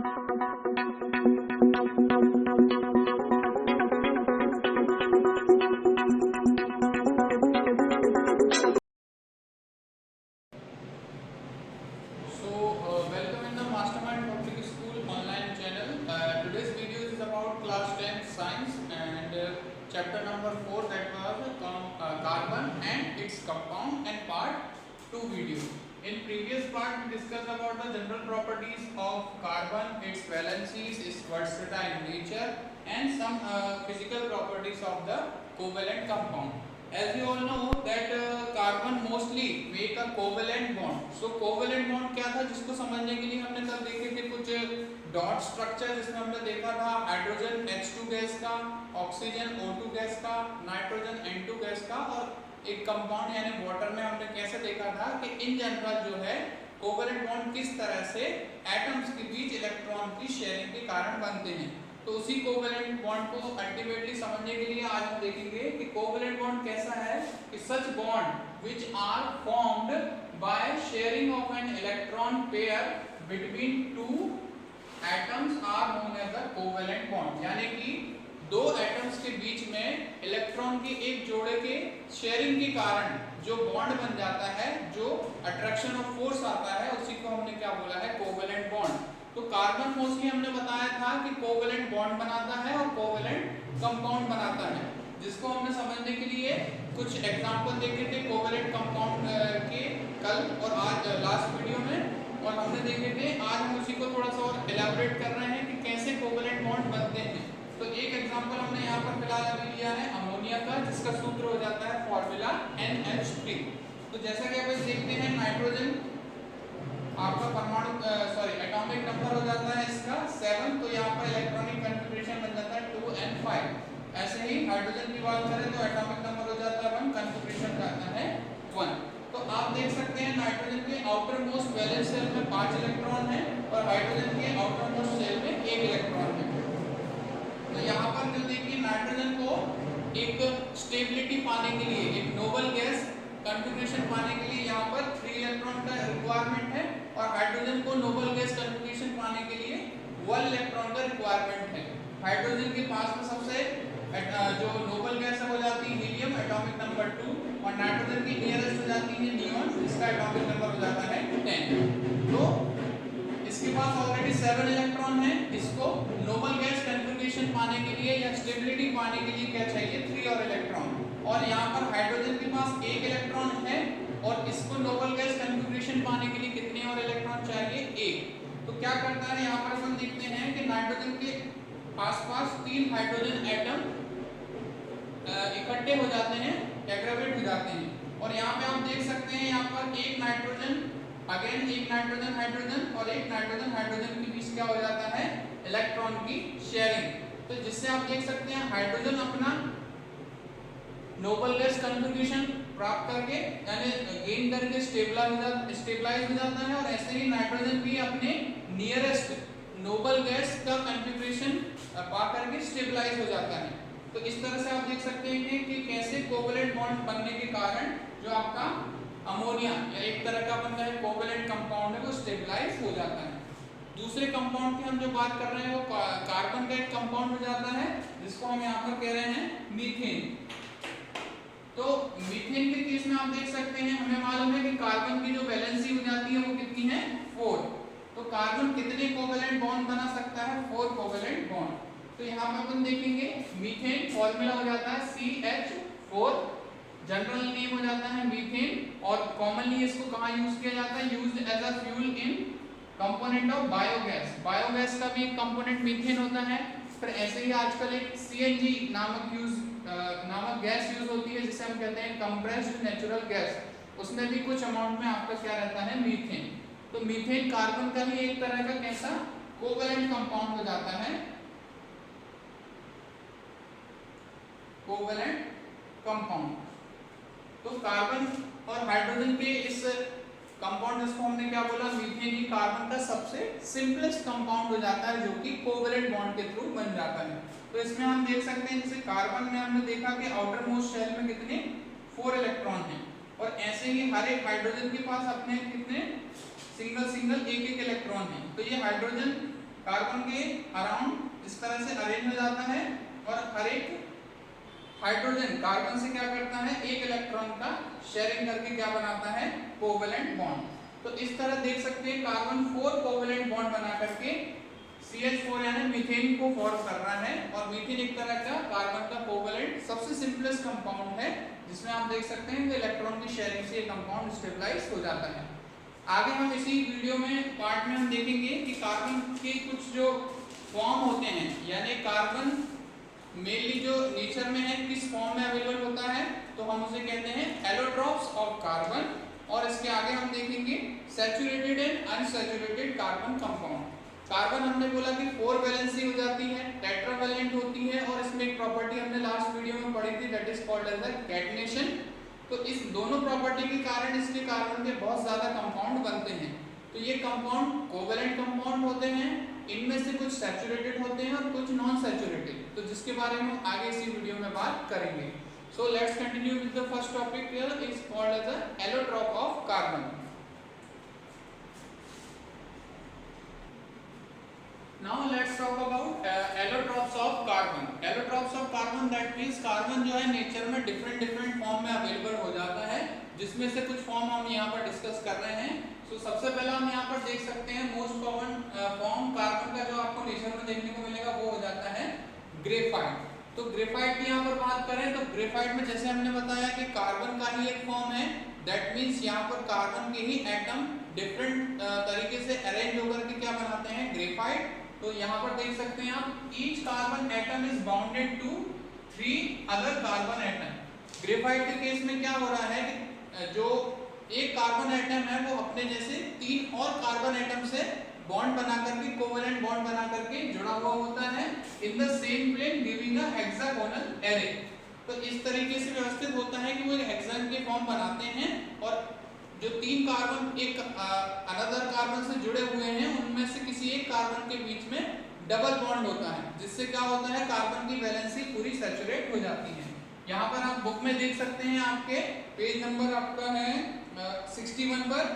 Welcome in the Mastermind Public School online channel. Today's video is about class 10 science and chapter number 4, that was carbon and its compound, and part 2 video. In previous part we discussed about the general properties of carbon, its valencies, its versatile nature, and some physical properties of the covalent compound. As you all know that carbon mostly make a covalent bond. So covalent bond क्या था, जिसको समझने के लिए हमने कल देखे थे कुछ डॉट स्ट्रक्चर, जिसमें हमने देखा था हाइड्रोजन H2 गैस का, ऑक्सीजन O2 गैस का, नाइट्रोजन N2 गैस का, और एक कंपाउंड यानी वाटर में हमने कैसे देखा था कि इन जनरल जो है कोवेलेंट बॉन्ड किस तरह से एटम्स के बीच इलेक्ट्रॉन की शेयरिंग के कारण बनते हैं. तो उसी कोवेलेंट बॉन्ड को अल्टीमेटली समझने के लिए आज हम देखेंगे कि कोवेलेंट बॉन्ड कैसा है, कि such bond which are formed by sharing of an electron pair between two atoms are known as the covalent bond. यानी कि दो एटम्स के बीच में इलेक्ट्रॉन के एक जोड़े के शेयरिंग के कारण जो बॉन्ड बन जाता है, जो अट्रैक्शन ऑफ फोर्स आता है, उसी को हमने क्या बोला है, कोवेलेंट बॉन्ड. तो कार्बन मोस्टली हमने बताया था कि कोवेलेंट बॉन्ड बनाता है और कोवेलेंट कंपाउंड बनाता है, जिसको हमने समझने के लिए कुछ एग्जांपल देखे थे कोवेलेंट कंपाउंड के कल और आज लास्ट वीडियो में, और हमने देखे थे. आज हम उसी को थोड़ा सा और एलैबोरेट कर रहे हैं कि कैसे कोवेलेंट बॉन्ड बनते हैं. तो एक एग्जांपल हमने यहाँ पर फिलहाल अभी लिया है अमोनिया का, जिसका सूत्र हो जाता है फॉर्मूला NH3. तो जैसा कि आप देखते हैं नाइट्रोजन आपका परमाणु एटॉमिक नंबर हो जाता है इसका 7, तो यहाँ पर इलेक्ट्रॉनिक कन्फिग्रेशन बन जाता है 2n5. ऐसे ही हाइड्रोजन की बात करें तो एटॉमिक नंबर हो जाता है 1, कन्फिग्रेशन जाता है 1. तो आप देख सकते हैं नाइट्रोजन के आउटर मोस्ट वैलेंस शेल में 5 इलेक्ट्रॉन है और हाइड्रोजन के आउटर मोस्ट शेल में 1 इलेक्ट्रॉन है. तो यहाँ पर जो देखिए नाइट्रोजन को एक स्टेबिलिटी पाने के लिए, एक नोबल गैस कन्फिग्रेशन पाने के लिए यहाँ पर 3 इलेक्ट्रॉन का रिक्वायरमेंट है, और हाइड्रोजन को नोबल गैस कन्फिग्रेशन पाने के लिए 1 इलेक्ट्रॉन का रिक्वायरमेंट है. हाइड्रोजन के पास में सबसे जो नोबल गैस है हो जाती है हीलियम, एटॉमिक नंबर 2, और नाइट्रोजन की नियरेस्ट हो जाती है नियॉन, जिसका एटॉमिक नंबर हो जाता है 10. तो इसके पास ऑलरेडी 7 इलेक्ट्रॉन है. इसको नोबल गैस कन्फिग्रेशन पाने के लिए या स्टेबिलिटी पाने के लिए क्या चाहिए, 3 और इलेक्ट्रॉन. और यहाँ पर हाइड्रोजन के पास 1 इलेक्ट्रॉन है और इसको नोबल गैस कन्फिग्रेशन पाने के लिए कितने और इलेक्ट्रॉन चाहिए, 1. तो क्या करता है, यहाँ पर हम देखते हैं कि नाइट्रोजन के आसपास 3 हाइड्रोजन एटम इकट्ठे हो जाते हैं, एग्रीगेट हो जाते हैं. और यहाँ पे आप देख सकते हैं यहाँ पर एक नाइट्रोजन, अगेन एक नाइट्रोजन हाइड्रोजन और एक नाइट्रोजन हाइड्रोजन के बीच क्या हो जाता है, इलेक्ट्रॉन की शेयरिंग. तो जिससे आप देख सकते हैं हाइड्रोजन अपना नोबल गैस कन्फिग्रेशन प्राप्त करके यानी गेन करके स्टेबलाइज हो जाता है, और ऐसे ही नाइट्रोजन भी अपने नियरेस्ट नोबल गैस का कन्फिग्रेशन पा करके स्टेबलाइज हो जाता है. तो इस तरह से आप देख सकते हैं कि कैसे कोवेलेंट बॉन्ड बनने के कारण जो आपका अमोनिया या एक तरह का बनता है कोवेलेंट कंपाउंड है, वो स्टेबलाइज हो जाता है. दूसरे कंपाउंड की हम जो बात कर रहे हैं वो कार्बन का एक कंपाउंड हो जाता है, जिसको हम यहाँ पर कह रहे हैं मीथेन. तो मीथेन के केस में आप देख सकते हैं, हमें मालूम है कि कार्बन की जो वैलेंसी हो जाती है वो कितनी है, 4. तो कार्बन कितने कोवेलेंट बॉन्ड बना सकता है, 4 कोवेलेंट बॉन्ड. तो यहाँ पर अपन देखेंगे मीथेन फॉर्मूला हो जाता है CH4, जनरल नेम हो जाता है मीथेन, और कॉमनली इसको कहाँ यूज किया जाता है, used as a fuel in component of biogas. Biogas का भी एक कंपोनेंट मीथेन होता है. फिर ऐसे ही आजकल एक CNG नामक गैस यूज होती है, जिसे हम कहते हैं कंप्रेस्ड नेचुरल गैस. उसमें भी कुछ अमाउंट में आपका क्या रहता है, मीथेन. तो मीथेन कार्बन का भी एक तरह का कैसा कोवेलेंट कंपाउंड हो जाता है, कोवेलेंट कंपाउंड. तो कार्बन और हाइड्रोजन के इस कंपाउंड, जिसको हमने क्या बोला, मीथेन, ही कार्बन का सबसे सिंपलेस्ट कंपाउंड हो जाता है, जो कि कोवेलेंट बॉन्ड के थ्रू बन जाता है. तो इसमें हम देख सकते हैं, जैसे कार्बन में हमने देखा कि आउटर मोस्ट शेल में कितने 4 इलेक्ट्रॉन हैं, और ऐसे ही हर एक हाइड्रोजन के पास अपने कितने सिंगल एक इलेक्ट्रॉन है. तो ये हाइड्रोजन कार्बन के अराउंड इस तरह से अरेंज हो जाता है और हर एक हाइड्रोजन कार्बन से क्या करता है, एक इलेक्ट्रॉन का शेयरिंग करके क्या बनाता है, कोवेलेंट बॉन्ड। तो इस तरह देख सकते हैं कार्बन 4 कोवेलेंट बॉन्ड बना करके CH4 यानी मीथेन को फॉर्म कर रहा है। और मीथेन एक तरह का कार्बन का कोवेलेंट सबसे सिंपलेस्ट कंपाउंड है, जिसमें आप देख सकते हैं कि इलेक्ट्रॉन की शेयरिंग से ये कंपाउंड स्टेबलाइज हो जाता है। आगे हम इसी वीडियो में पार्ट में हम देखेंगे कि कार्बन के कुछ जो फॉर्म होते हैं, यानी कार्बन मेनली जो नेचर में है किस फॉर्म में अवेलेबल होता है, तो हम उसे कहते हैं एलोट्रॉप्स ऑफ कार्बन। और इसके आगे हम देखेंगे saturated and unsaturated carbon compound. Carbon हमने बोला कि 4 वैलेंसी हो जाती है, टेट्रावैलेंट होती है, और इसमें एक प्रॉपर्टी हमने लास्ट वीडियो में पढ़ी थी, that is called as the catenation. तो इस दोनों प्रॉपर्टी के कारण इसके कार्बन के बहुत ज्यादा कंपाउंड बनते हैं। तो ये कंपाउंड कोवेलेंट कंपाउंड होते हैं, इनमें से कुछ सैचुरेटेड होते हैं और कुछ नॉन सैचुरेटेड, तो जिसके बारे में आगे इसी वीडियो में बात करेंगे। So let's continue with the first topic here, is called as the allotrope of carbon. Now let's talk about allotropes of carbon. Allotropes of carbon that means carbon जो है नेचर में डिफरेंट फॉर्म में available हो जाता है, जिसमें से कुछ फॉर्म हम यहाँ पर डिस्कस कर रहे हैं। तो सबसे पहला हम यहाँ पर देख सकते हैं मोस्ट कॉमन फॉर्म कार्बन का जो आपको नेचर में देखने को मिलेगा वो हो जाता है ग्रेफाइट। तो ग्रेफाइट की यहाँ पर बात करें तो ग्रेफाइट में जैसे हमने बताया कि कार्बन का ही एक फॉर्म है, दैट मीन्स यहाँ पर कार्बन के ही एटम डिफरेंट तरीके से अरेंज होकर के क्या बनाते हैं, ग्रेफाइट। तो यहाँ पर देख सकते हैं आप, each carbon atom is bounded to 3 other carbon atom. Graphite के केस में क्या हो रहा है कि जो एक कार्बन एटम है वो अपने जैसे 3 और कार्बन एटम से बॉन्ड बना करके, कोवेलेंट बॉन्ड बना करके जुड़ा हुआ होता है in the same plane giving a hexagonal array. तो इस तरीके से व्यवस्थित होता है कि वो एक हेक्सागन के फॉर्म बनाते हैं और जो 3 कार्बन एक अनदर कार्बन से जुड़े हुए हैं उनमें से किसी एक कार्बन के बीच में डबल बॉन्ड होता है, जिससे क्या होता है, कार्बन की वैलेंसी पूरी सैचुरेट हो जाती है। यहाँ पर आप बुक में देख सकते हैं, आपके पेज नंबर आपका है 61 पर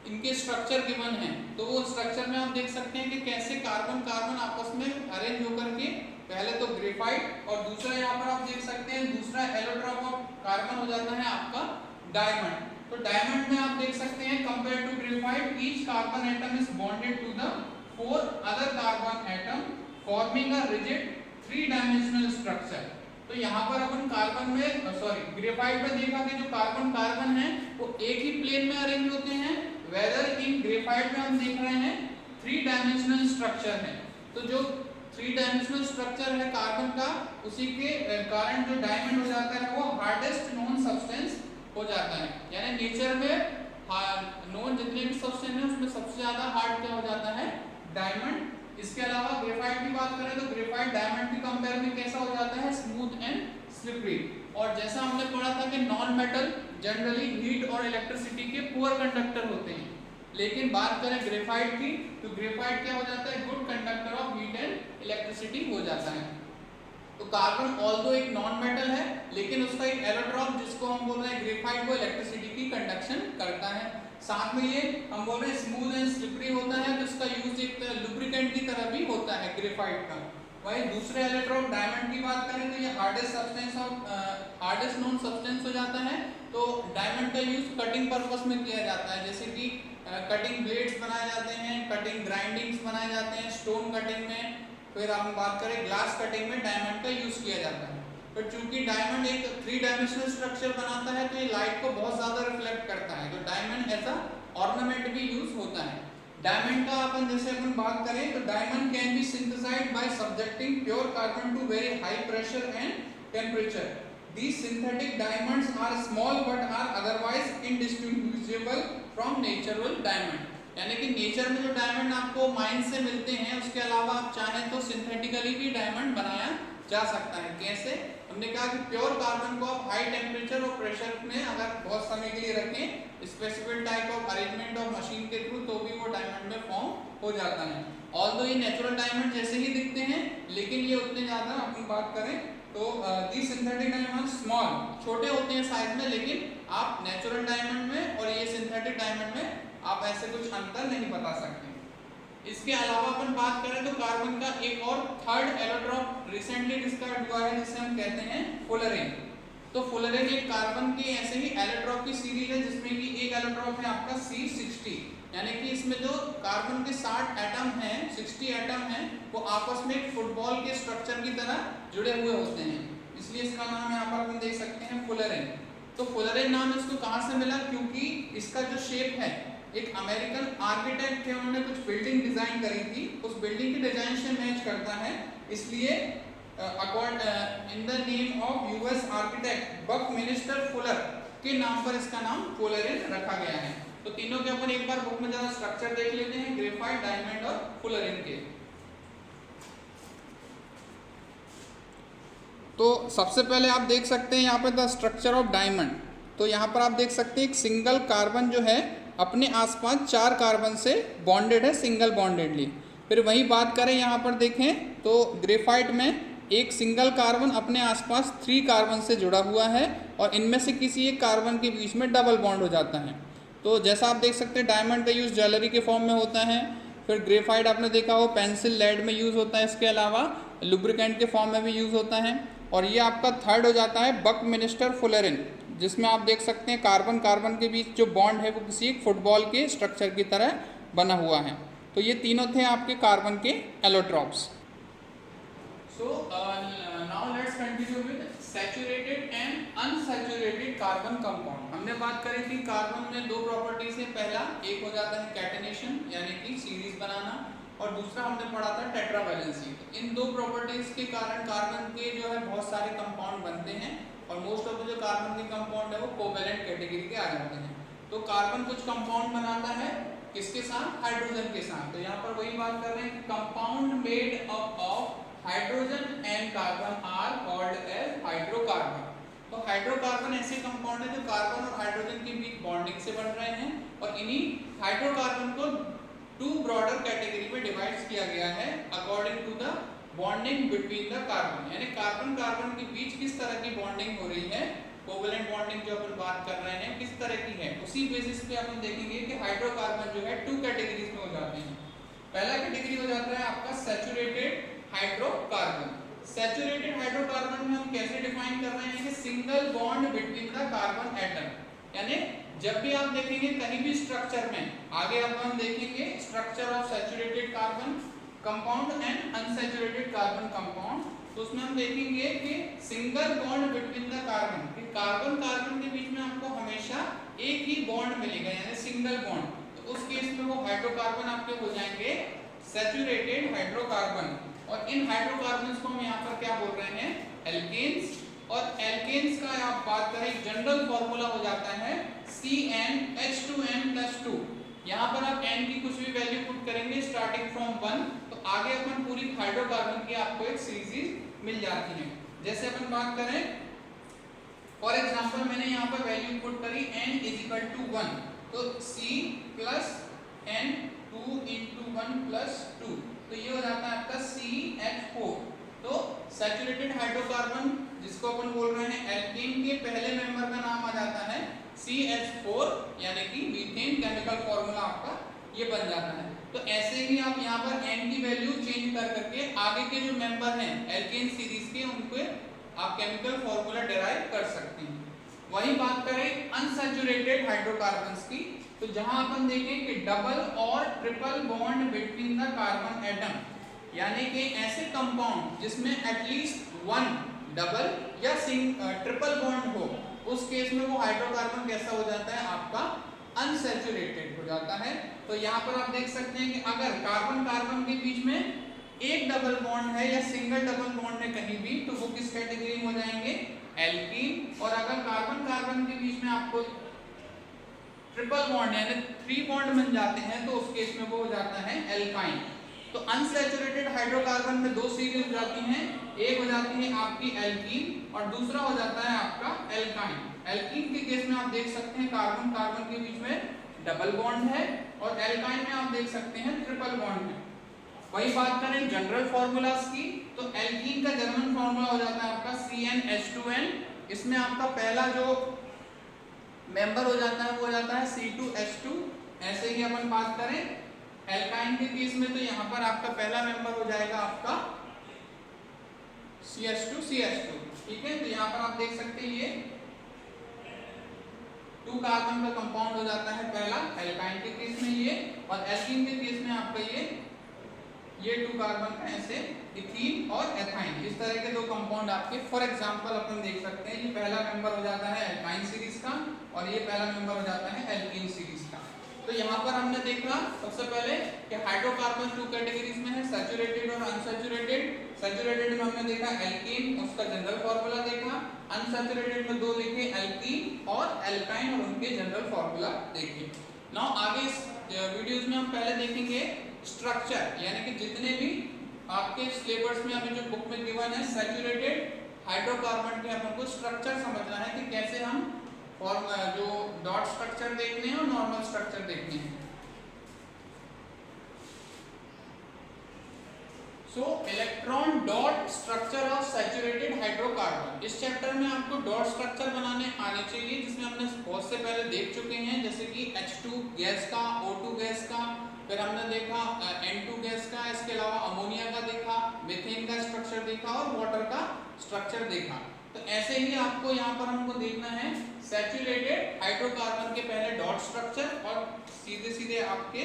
इनके स्ट्रक्चर गिवन है। तो वो स्ट्रक्चर में आप देख सकते हैं कि कैसे कार्बन कार्बन आपस में अरेंज होकर के, पहले तो ग्रेफाइट और दूसरा यहाँ पर आप देख सकते हैं दूसरा एलोट्रॉप ऑफ कार्बन हो जाता है आपका डायमंड। तो डायमंड में आप देख सकते हैं compare to graphite each carbon atom is bonded to the 4 other carbon atom forming a rigid 3 dimensional structure. तो यहाँ पर अपन कार्बन में ग्रेफाइट में देखा कि जो कार्बन कार्बन है वो एक ही प्लेन में अरेंज होते हैं, वेदर इन ग्रेफाइट में हम देख रहे हैं 3 डायमेंशनल स्ट्रक्चर है। तो जो 3 डायमेंशनल स्ट्रक्चर है कार्बन का, उसी के कारण जो डायमंड हो जाता है वो हार्डेस्ट नोन सब्सटेंस हो जाता है। यानी नेचर में नोन जितने भी सब्सटेंस है उसमें सबसे ज्यादा हार्ड क्या हो जाता है, डायमंड। इसके अलावा ग्रेफाइट की बात करें तो ग्रेफाइट डायमंड के कंपेयर में कैसा हो जाता है, स्मूथ एंड स्लिपरी। और जैसा हमने पढ़ा था कि नॉन मेटल जनरली हीट और इलेक्ट्रिसिटी के पुअर कंडक्टर होते हैं, लेकिन बात करें ग्रेफाइट की तो ग्रेफाइट क्या हो जाता है, good conductor of heat and electricity हो जाता है। तो कार्बन ऑल्दो एक नॉन मेटल है, लेकिन उसका एक एलोट्रॉप जिसको हम बोल रहे हैं ग्रेफाइट, वो इलेक्ट्रिसिटी की कंडक्शन करता है। साथ में ये हम बोल रहे हैं स्मूथ एंड स्लिपरी होता है, तो इसका यूज एक लुब्रिकेंट की तरह भी होता है ग्रेफाइट का। वही दूसरे एलोट्रॉप डायमंड की बात करें तो ये हार्डेस्ट सब्सटेंस और हार्डेस्ट नोन सब्सटेंस हो जाता है। तो डायमंड का यूज कटिंग पर्पस में किया जाता है, जैसे कि कटिंग ब्लेड्स बनाए जाते हैं, कटिंग ग्राइंडिंग्स बनाए जाते हैं, स्टोन कटिंग में। फिर हम बात करें ग्लास कटिंग में डायमंड का यूज किया जाता है। पर चूंकि डायमंड एक 3 डायमेंशनल स्ट्रक्चर बनाता है तो ये लाइट को बहुत ज्यादा रिफ्लेक्ट करता है, तो डायमंड एज अ ऑर्नामेंट भी यूज होता है। डायमंड का जैसे अपन बात करें तो diamond can be synthesised by subjecting pure carbon to very high pressure and temperature. These synthetic diamonds are small but are otherwise indistinguishable from natural diamond। यानी कि नेचर में जो डायमंड आपको माइन से मिलते हैं उसके अलावा आप चाहें तो सिंथेटिकली भी डायमंड बनाया जा सकता है। कैसे? हमने कहा कि प्योर कार्बन को आप हाई टेम्परेचर और प्रेशर में अगर बहुत समय के लिए रखें specific type of arrangement of machine के थ्रू, तो भी वो डायमंड में फॉर्म हो जाता है। ऑल्दो ये नेचुरल डायमंड जैसे ही दिखते हैं, लेकिन ये उतने ज्यादा अपन बात करें तो दी सिंथेटिक डायमंड स्मॉल, छोटे होते हैं साइज में, लेकिन आप नेचुरल डायमंड में और ये सिंथेटिक डायमंड में आप ऐसे कुछ अंतर नहीं बता सकते। इसके अलावा अपन बात करें तो कार्बन का एक और थर्ड एलोट्रॉप रिसेंटली डिस्कवर्ड हुआ है जिसे हम कहते हैं फुलरेन। तो फुलरेन एक कार्बन की ऐसे ही एलोट्रॉप की सीरीज है जिसमें कि एक एलोट्रॉप है आपका C60, यानी कि इसमें जो कार्बन के 60 एटम हैं, 60 एटम हैं, वो आपस में एक फुटबॉल के स्ट्रक्चर की तरह जुड़े हुए होते हैं, इसलिए इसका नाम यहाँ पर हम देख सकते हैं फुलरेन। तो फुलरेन नाम इसको कहाँ से मिला, क्योंकि इसका जो शेप है, एक अमेरिकन आर्किटेक्ट थे, उन्होंने कुछ बिल्डिंग डिजाइन करी थी, उस बिल्डिंग की डिजाइन से मैच करता है, इसलिए in the name of US architect Buckminster Fuller के नाम पर इसका नाम फुलरेन रखा गया है। तो तीनों के अपन एक बार बुक में जरा स्ट्रक्चर देख लेते हैं, ग्रेफाइट, डायमंड और फुलरेन के। तो सबसे पहले आप देख सकते हैं यहाँ पे द स्ट्रक्चर ऑफ डायमंड। तो यहाँ पर आप देख सकते हैं एक सिंगल कार्बन जो है अपने आसपास 4 कार्बन से बॉन्डेड है, सिंगल बॉन्डेडली। फिर वही बात करें यहाँ पर देखें तो ग्रेफाइट में एक सिंगल कार्बन अपने आसपास 3 कार्बन से जुड़ा हुआ है और इनमें से किसी एक कार्बन के बीच में डबल बॉन्ड हो जाता है। तो जैसा आप देख सकते हैं डायमंड का यूज़ ज्वेलरी के फॉर्म में होता है, फिर ग्रेफाइट आपने देखा हो पेंसिल लेड में यूज़ होता है, इसके अलावा लुब्रिकेंट के फॉर्म में भी यूज़ होता है। और ये आपका थर्ड हो जाता है बकमिंस्टर फुलरेन, जिसमें आप देख सकते हैं कार्बन कार्बन के बीच जो बॉन्ड है वो किसी एक फुटबॉल के स्ट्रक्चर की तरह बना हुआ है। तो ये तीनों थे आपके कार्बन के allotropes. So now let's continue with saturated and unsaturated carbon compound. हमने बात करी थी कार्बन में 2 प्रॉपर्टीज है, पहला एक हो जाता है कैटेनेशन यानी कि सीरीज बनाना, और दूसरा हमने पढ़ा था टेट्रावैलेंसी। इन 2 प्रॉपर्टीज के कारण कार्बन के जो है बहुत सारे कंपाउंड बनते हैं और मोस्ट ऑफ द जो कार्बन के कंपाउंड है वो कोवेलेंट कैटेगरी के आ जाते हैं। तो कार्बन कुछ कंपाउंड बनाता है किसके साथ, हाइड्रोजन के साथ। तो यहाँ पर वही बात कर रहे हैं कि compound made up of hydrogen and carbon are called as hydrocarbon. तो हाइड्रोकार्बन ऐसे कंपाउंड है जो कार्बन और हाइड्रोजन के बीच बॉन्डिंग से बन रहे हैं, और इन्हीं हाइड्रोकार्बन को 2 ब्रॉडर कैटेगरी में डिवाइड किया गया है according to the bonding between the carbon, यानी कार्बन कार्बन के बीच किस तरह की बॉन्डिंग हो रही है, कोवेलेंट बॉन्डिंग जो अपन बात कर रहे हैं किस तरह की है, उसी बेसिस पे अपन देखेंगे कि हाइड्रोकार्बन जो है 2 कैटेगरीज में हो जाते हैं। पहला कैटेगरी हो जाता है आपका सैचुरेटेड हाइड्रोकार्बन। सैचुरेटेड हाइड्रोकार्बन में हम कैसे डिफाइन कर रहे हैं कि single bond between the carbon atom, यानी जब भी आप देखेंगे कहीं भी स्ट्रक्चर में, आगे अब हम देखेंगे structure of saturated carbon compound and unsaturated carbon compound, तो उसमें हम देखेंगे कि single bond between the carbon, कि कार्बन कार्बन के बीच में आपको हमेशा एक ही बॉन्ड मिलेगा यानी सिंगल बॉन्ड। तो उस केस में वो हाइड्रोकार्बन आपके हो जाएंगे सैचुरेटेड हाइड्रोकार्बन। और इन हाइड्रोकार्बन्स को हम यहाँ पर क्या बोल रहे हैं, एल्केन्स। और एल्केन्स का आप बात करें जनरल फॉर्मूला हो जाता है CnH2n+2। यहाँ पर आप n की कुछ भी वैल्यू पुट करेंगे स्टार्टिंग फ्रॉम 1, तो आगे अपन पूरी हाइड्रोकार्बन की आपको एक सीरीज मिल जाती है। जैसे अपन बात करें फॉर एग्जांपल मैंने यहाँ पर वैल्यू पुट करी n = 1, तो C + n 2 × 1 + 2, तो ये हो जाता है आपका CH4। तो सैचुरेटेड हाइड्रोकार्बन जिसको अपन बोल रहे हैं एल्केन के पहले मेंबर का नाम आ जाता है CH4, यानी कि मीथेन केमिकल फॉर्मूला आपका ये बन जाता है। तो ऐसे ही आप यहाँ पर n की वैल्यू चेंज कर करके आगे के जो मेंबर हैं एल्केन सीरीज के उनको आप केमिकल फॉर्मूला डिराइव कर सकते हैं। वही बात करें अनसैचुरेटेड हाइड्रोकार्बन्स की, तो जहां अपन देखें कि डबल और triple bond between the carbon atom, यानी कि ऐसे कंपाउंड जिसमें एटलीस्ट 1 डबल या ट्रिपल बॉन्ड हो, उस केस में वो हाइड्रोकार्बन कैसा हो जाता है आपका अनसैचुरेटेड हो जाता है। तो यहाँ पर आप देख सकते हैं कि अगर कार्बन कार्बन के बीच में एक डबल बॉन्ड है या सिंगल डबल बॉन्ड है कहीं भी, तो वो किस कैटेगरी में हो जाएंगे, एल्कीन। और अगर कार्बन कार्बन के बीच में आपको ट्रिपल बॉन्ड यानी 3 बॉन्ड बन जाते हैं, तो उस केस में वो हो जाता है एल्काइन। तो अनसैचुरेटेड हाइड्रोकार्बन में 2 सीरीज हो जाती हैं, एक हो जाती है आपकी एल्कीन और दूसरा हो जाता है आपका एल्काइन। एल्कीन के केस में आप देख सकते हैं कार्बन कार्बन के बीच में डबल बॉन्ड है, और एल्काइन में आप देख सकते हैं ट्रिपल बॉन्ड है। वही बात करें जनरल फॉर्मूलास की, तो एल्कीन का जर्मन फॉर्मूला हो जाता है आपका CnH2n। इसमें आपका पहला जो मेंबर हो जाता है वो हो जाता है C2H2। ऐसे ही अपन बात करें एल्काइन के केस में तो यहाँ पर आपका पहला मेंबर हो जाएगा आपका CH2 ठीक है। तो यहाँ पर आप देख सकते हैं ये 2 कार्बन का कंपाउंड हो जाता है पहला एल्काइन के केस में ये, और एल्कीन के केस में आपका ये 2 कार्बन का ऐसे इथीन और एथाइन, इस तरह के 2 कंपाउंड आपके फॉर एग्जांपल अपन देख सकते हैं। ये पहला मेंबर हो जाता है एल्काइन सीरीज का और ये पहला मेंबर हो जाता है एल्कीन सीरीज का। तो यहाँ पर हमने देखा सबसे पहले कि हाइड्रोकार्बन 2 कैटेगरीज में है, सैचुरेटेड और अनसैचुरेटेड। सैचुरेटेड में हमने देखा एल्कीन, उसका जनरल फार्मूला देखा। अनसैचुरेटेड में 2 देखे, एल्कीन और एल्काइन, और उनके जनरल फार्मूला देखे। नाउ आगे इस वीडियोस में हम पहले देखेंगे स्ट्रक्चर, यानी कि जितने भी आपके सिलेबस में अभी जो बुक में गिवन है सैचुरेटेड हाइड्रोकार्बन के अपन को स्ट्रक्चर समझना है कि कैसे हम फॉर्म जो डॉट स्ट्रक्चर देखने हैं और नॉर्मल स्ट्रक्चर देखने हैं। सो electron dot structure of saturated hydrocarbon, इस चैप्टर में आपको डॉट स्ट्रक्चर बनाने आने चाहिए, जिसमें हमने बहुत से पहले देख चुके हैं, जैसे कि H2 गैस का, O2 गैस का, फिर हमने देखा N2 गैस का, इसके अलावा अमोनिया का देखा, मीथेन का स्ट्रक्चर देखा और वाटर का स्ट्रक्चर देखा। तो ऐसे ही आपको यहाँ पर हमको देखना है सैचुरेटेड हाइड्रोकार्बन के पहले डॉट स्ट्रक्चर और सीधे सीधे आपके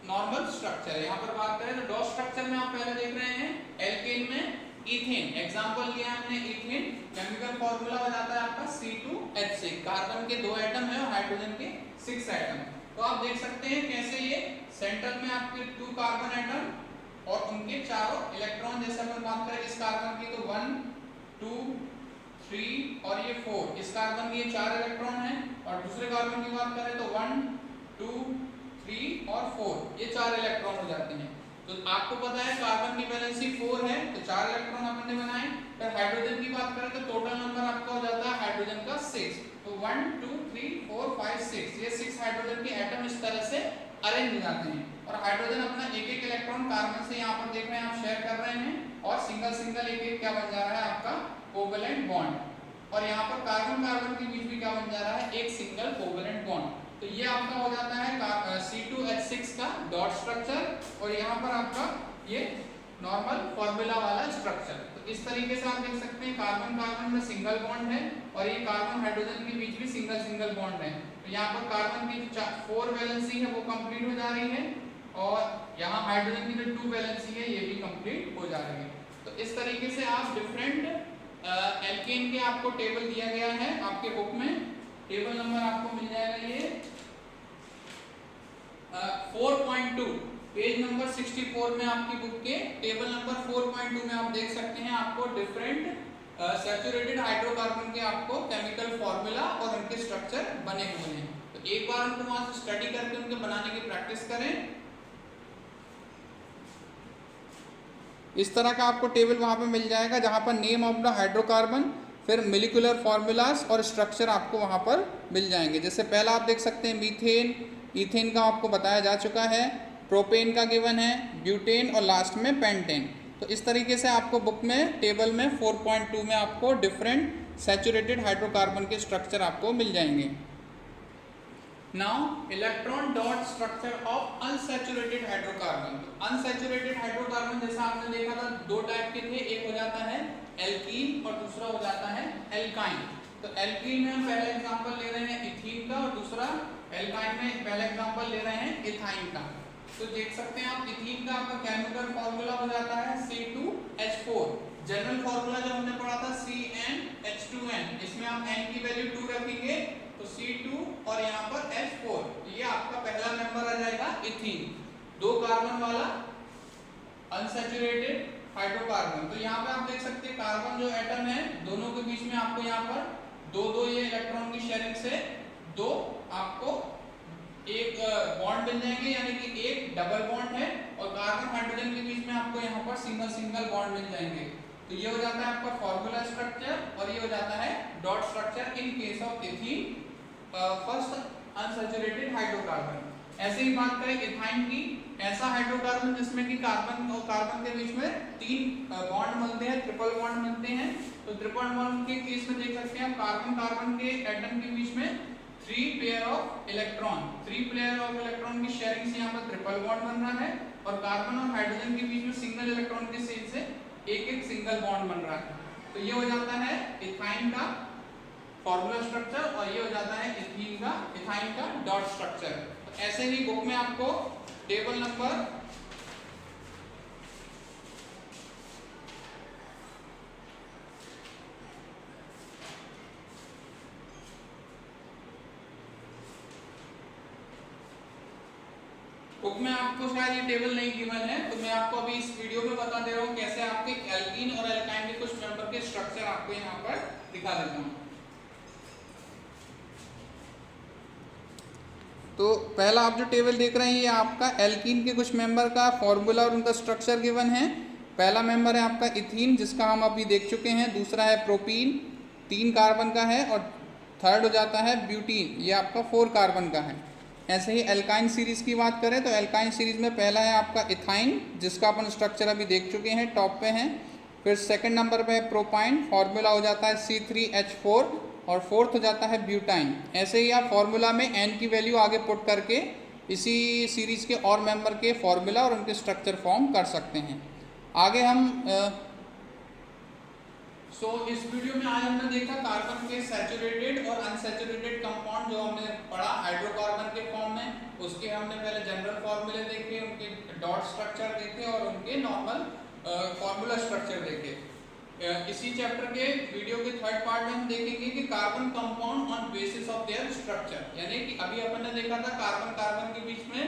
नॉर्मल स्ट्रक्चर। यहाँ पर बात करें तो डॉट स्ट्रक्चर में आप पहले देख रहे हैं एल्केन में इथेन, एग्जांपल लिया हमने इथेन, केमिकल फार्मूला हो जाता है आपका C2H6, कार्बन के 2 एटम है और हाइड्रोजन के 6 एटम। तो आप देख सकते हैं कैसे ये सेंटर में आपके 2 कार्बन एटम और उनके चारों इलेक्ट्रॉन, जैसे अपन बात करें इस कार्बन की तो 1 2 3 और ये 4, इस कार्बन के ये 4 इलेक्ट्रॉन हैं, और दूसरे कार्बन की बात करें तो 1 2 3 और 4, ये 4 इलेक्ट्रॉन हो जाते हैं। तो आपको पता है कार्बन की वैलेंसी 4 है, तो 4 इलेक्ट्रॉन अपन ने बनाए। फिर हाइड्रोजन की बात करें तो टोटल नंबर आपका हो जाता है हाइड्रोजन का 6, तो 1 2 3 4 5 6, ये 6 हाइड्रोजन के एटम इस तरह से अरेंज हो जाते हैं। और हाइड्रोजन अपना एक एक इलेक्ट्रॉन कार्बन से यहाँ पर देख रहे हैं आप शेयर कर रहे हैं, और सिंगल सिंगल एक एक क्या बन जा रहा है आपका कोवेलेंट बॉन्ड, और यहाँ पर कार्बन कार्बन के बीच में क्या बन जा रहा है एक सिंगल कोवेलेंट बॉन्ड। तो ये आपका हो जाता है C2H6 का डॉट स्ट्रक्चर, और यहाँ पर आपका ये नॉर्मल फार्मूला वाला स्ट्रक्चर। तो इस तरीके से आप देख सकते हैं कार्बन कार्बन में सिंगल बॉन्ड है, और ये कार्बन हाइड्रोजन के बीच भी सिंगल सिंगल बॉन्ड है। तो यहाँ पर कार्बन की जो 4 वैलेंसी है वो कंप्लीट हो जा रही है, और यहाँ हाइड्रोजन की जो 2 वैलेंसी है ये भी कंप्लीट हो जा रही है। तो इस तरीके से आप डिफरेंट एल्केन के आपको टेबल दिया गया है आपके बुक में, टेबल नंबर आपको मिल जाएगा ये 4.2, पेज नंबर 64 में आपकी बुक के टेबल नंबर 4.2 में आप देख सकते हैं आपको डिफरेंट सैचुरेटेड हाइड्रोकार्बन के आपको केमिकल फार्मूला और उनके स्ट्रक्चर बने हुए हैं। तो एक बार उनको वहां से स्टडी करके उनके बनाने की प्रैक्टिस करें। इस तरह का आपको टेबल वहां पे मिल जाएगा, जहां पर नेम ऑफ द हाइड्रोकार्बन, फिर मोलिकुलर फार्मूलाज और स्ट्रक्चर आपको वहां पर मिल जाएंगे। जैसे पहला आप देख सकते हैं मीथेन, इथेन का आपको बताया जा चुका है, प्रोपेन का गिवन है, ब्यूटेन और लास्ट में पेंटेन। तो इस तरीके से आपको बुक में टेबल में 4.2 में आपको डिफरेंट सैचुरेटेड हाइड्रोकार्बन के स्ट्रक्चर आपको मिल जाएंगे। Now electron dot structure of unsaturated hydrocarbon. Unsaturated hydrocarbon जैसा आपने देखा था 2 टाइप के थे, एक हो जाता है एल्कीन और दूसरा हो जाता है एल्काइन। तो एल्कीन में हम पहला एग्जांपल ले रहे हैं इथीन का, और दूसरा एल्काइन में पहला एग्जांपल ले रहे हैं इथाइन का। तो देख सकते हैं आप इथीन का आपका केमिकल फार्मूला हो जाता है C2H4, जनरल फार्मूला जो हमने पढ़ा था CnH2n, इसमें आप n की वैल्यू 2 रखेंगे तो C2 और यहाँ पर H4, ये आपका पहला मेंबर आ जाएगा इथीन, 2 कार्बन वाला अनसैचुरेटेड हाइड्रोकार्बन। तो यहाँ पे आप देख सकते हैं कार्बन जो एटम है दोनों के बीच में आपको यहाँ पर 2 ये इलेक्ट्रॉन की शेयरिंग से 2 आपको एक बॉन्ड मिल जाएंगे, यानी कि एक डबल बॉन्ड है, और कार्बन हाइड्रोजन के बीच में आपको यहाँ पर सिंगल सिंगल बॉन्ड मिल जाएंगे। तो ये हो जाता है आपका फॉर्मूला स्ट्रक्चर, और ये हो जाता है dot structure in case of ethene first unsaturated hydrocarbon. ऐसे ही बात करें इथाइन की, ऐसा हाइड्रोकार्बन जिसमें कि कार्बन और कार्बन के बीच में 3 बॉन्ड मिलते हैं, ट्रिपल बॉन्ड मिलते हैं। तो ट्रिपल बॉन्ड के केस में देख सकते हैं आप कार्बन कार्बन के एटम के बीच में 3 pair of electron, 3 pair of electron की शेयरिंग से यहाँ पर ट्रिपल बॉन्ड बन रहा है और कार्बन और हाइड्रोजन के बीच में सिंगल इलेक्ट्रॉन की शेयरिंग से एक एक सिंगल बॉन्ड बन रहा है। तो ये हो जाता है इथाइन का फॉर्मूला स्ट्रक्चर और ये हो जाता है इथाइन का डॉट स्ट्रक्चर। तो ऐसे ही बुक में आपको टेबल नंबर बुक में आपको शायद ये टेबल नहीं गिवन है, तो मैं आपको अभी इस वीडियो में बता दे रहा हूँ कैसे आपके एल्कीन और एल्काइन के कुछ मेंबर के स्ट्रक्चर आपको यहाँ पर दिखा देता हूँ। तो पहला आप जो टेबल देख रहे हैं ये आपका एल्कीन के कुछ मेंबर का फॉर्मूला और उनका स्ट्रक्चर गिवन है। पहला मेंबर है आपका इथीन जिसका हम अभी देख चुके हैं, दूसरा है प्रोपीन 3 कार्बन का है और थर्ड हो जाता है ब्यूटीन, ये आपका 4 कार्बन का है। ऐसे ही एल्काइन सीरीज़ की बात करें तो एल्काइन सीरीज़ में पहला है आपका इथाइन जिसका अपन स्ट्रक्चर अभी देख चुके हैं, टॉप पे हैं। फिर सेकंड नंबर पे है प्रोपाइन, फॉर्मूला हो जाता है C3H4 और फोर्थ हो जाता है ब्यूटाइन। ऐसे ही आप फॉर्मूला में n की वैल्यू आगे पुट करके इसी सीरीज़ के और मेंबर के फॉर्मूला और उनके स्ट्रक्चर फॉर्म कर सकते हैं। आगे हम इस वीडियो में आज हमने देखा कार्बन के सैचुरेटेड और अनसैचुरेटेड कंपाउंड जो हमने पढ़ा हाइड्रोकार्बन के फॉर्म में, उसके हमने पहले जनरल फॉर्मूले देखे, उनके डॉट स्ट्रक्चर देखे और उनके नॉर्मल फॉर्मूला स्ट्रक्चर देखे। इसी चैप्टर के वीडियो के थर्ड पार्ट में हम देखेंगे कि carbon compound on basis of their structure, यानी कि अभी अपन ने देखा था कार्बन कार्बन के बीच में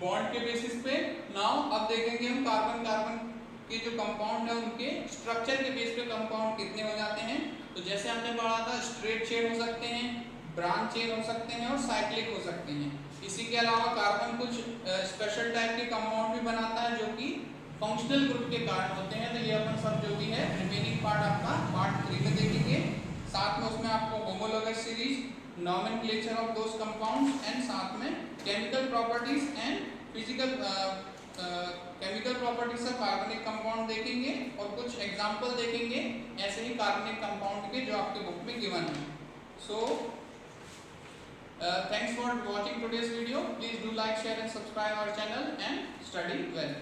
बॉन्ड के बेसिस पे। नाउ अब देखेंगे हम कार्बन कार्बन के जो कंपाउंड है उनके स्ट्रक्चर के बेस पे कंपाउंड कितने हो जाते हैं। तो जैसे हमने पढ़ा था स्ट्रेट चेन हो सकते हैं, ब्रांच चेन हो सकते हैं और साइक्लिक हो सकते हैं। इसी के अलावा कार्बन कुछ स्पेशल टाइप के कंपाउंड भी बनाता है जो कि फंक्शनल ग्रुप के कारण होते हैं। तो ये अपन सब जो भी है रिमेनिंग पार्ट आपका पार्ट 3 में देखेंगे। साथ में उसमें आपको homologous series, nomenclature of those compounds and साथ में chemical properties and physical chemical properties of कार्बनिक कंपाउंड देखेंगे और कुछ एग्जांपल देखेंगे ऐसे ही कार्बनिक कंपाउंड के जो आपके बुक में गिवन है। सो thanks for watching today's video. Please do like, share and subscribe our channel and study well.